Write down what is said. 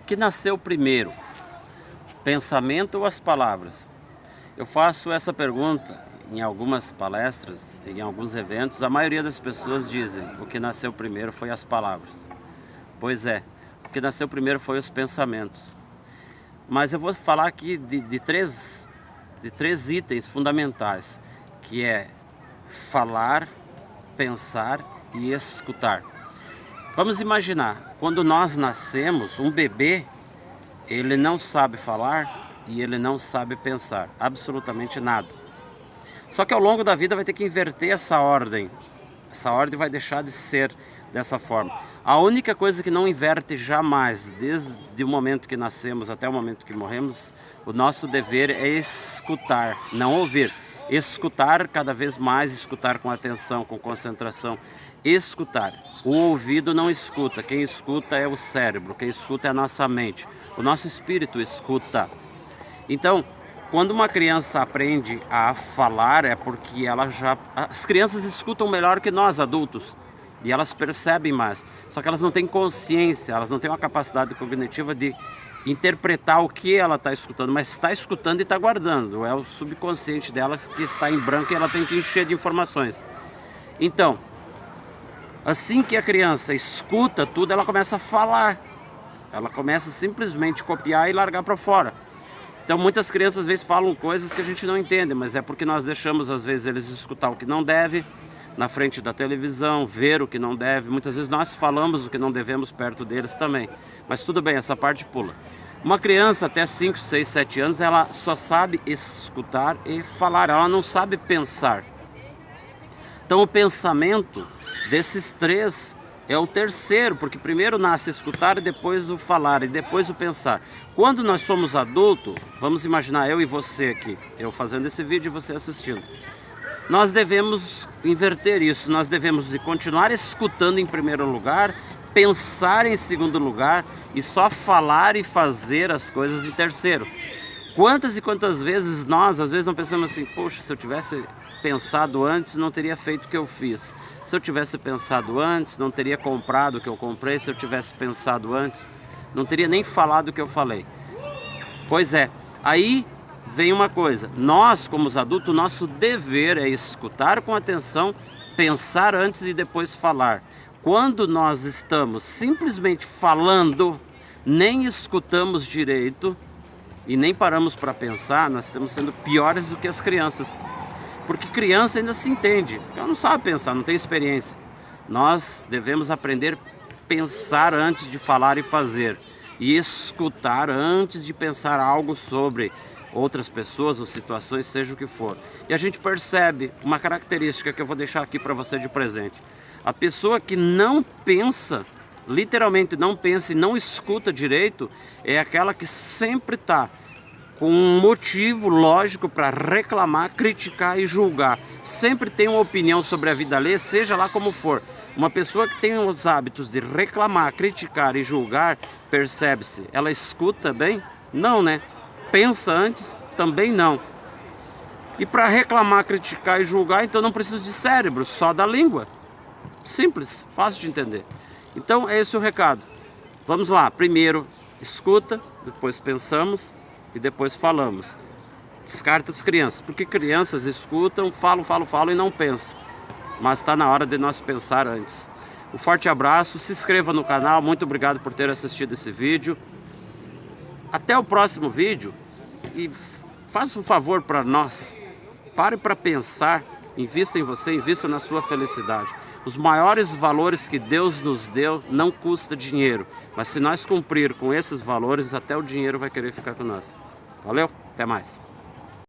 que nasceu primeiro, pensamento ou as palavras? Eu faço essa pergunta em algumas palestras, em alguns eventos. A maioria das pessoas dizem o que nasceu primeiro foi as palavras. Pois é, o que nasceu primeiro foi os pensamentos. Mas eu vou falar aqui de três itens fundamentais, que é falar, pensar e escutar. Vamos imaginar, quando nós nascemos, um bebê, ele não sabe falar e ele não sabe pensar, absolutamente nada. Só que ao longo da vida vai ter que inverter essa ordem. Essa ordem vai deixar de ser dessa forma. A única coisa que não inverte jamais, desde o momento que nascemos até o momento que morremos, o nosso dever é escutar, não ouvir. Escutar cada vez mais, escutar com atenção, com concentração. Escutar. O ouvido não escuta, quem escuta é o cérebro, quem escuta é a nossa mente. O nosso espírito escuta. Então, quando uma criança aprende a falar, é porque as crianças escutam melhor que nós adultos. E elas percebem mais. Só que elas não têm consciência, elas não têm uma capacidade cognitiva de interpretar o que ela está escutando, mas está escutando e está guardando. É o subconsciente dela que está em branco e ela tem que encher de informações. Então, assim que a criança escuta tudo, ela começa a falar. Ela começa simplesmente a copiar e largar para fora. Então muitas crianças às vezes falam coisas que a gente não entende, mas é porque nós deixamos às vezes eles escutar o que não deve, na frente da televisão, ver o que não deve. Muitas vezes nós falamos o que não devemos perto deles também. Mas tudo bem, essa parte pula. Uma criança até 5, 6, 7 anos, ela só sabe escutar e falar, ela não sabe pensar. Então o pensamento desses três é o terceiro, porque primeiro nasce escutar, e depois o falar, e depois o pensar. Quando nós somos adultos, vamos imaginar eu e você aqui, eu fazendo esse vídeo e você assistindo. Nós devemos inverter isso, nós devemos de continuar escutando em primeiro lugar, pensar em segundo lugar e só falar e fazer as coisas em terceiro. Quantas e quantas vezes nós, às vezes não pensamos assim, poxa, se eu tivesse pensado antes, não teria feito o que eu fiz. Se eu tivesse pensado antes, não teria comprado o que eu comprei. Se eu tivesse pensado antes, não teria nem falado o que eu falei. Pois é, aí vem uma coisa, nós como os adultos, nosso dever é escutar com atenção, pensar antes e depois falar. Quando nós estamos simplesmente falando, nem escutamos direito e nem paramos para pensar, nós estamos sendo piores do que as crianças. Porque criança ainda se entende, ela não sabe pensar, não tem experiência. Nós devemos aprender a pensar antes de falar e fazer. E escutar antes de pensar algo sobre outras pessoas ou situações, seja o que for. E a gente percebe uma característica que eu vou deixar aqui para você de presente. A pessoa que não pensa, literalmente não pensa e não escuta direito, é aquela que sempre está com um motivo lógico para reclamar, criticar e julgar. Sempre tem uma opinião sobre a vida alheia, seja lá como for. Uma pessoa que tem os hábitos de reclamar, criticar e julgar, percebe-se, ela escuta bem? Não, né? Pensa antes? Também não. E para reclamar, criticar e julgar, então não precisa de cérebro, só da língua. Simples, fácil de entender. Então é esse o recado. Vamos lá, primeiro escuta, depois pensamos e depois falamos. Descarta as crianças, porque crianças escutam, falam e não pensam. Mas está na hora de nós pensar antes. Um forte abraço, se inscreva no canal, muito obrigado por ter assistido esse vídeo. Até o próximo vídeo e faça um favor para nós, pare para pensar, invista em você, invista na sua felicidade. Os maiores valores que Deus nos deu não custa dinheiro, mas se nós cumprir com esses valores, até o dinheiro vai querer ficar com nós. Valeu, até mais.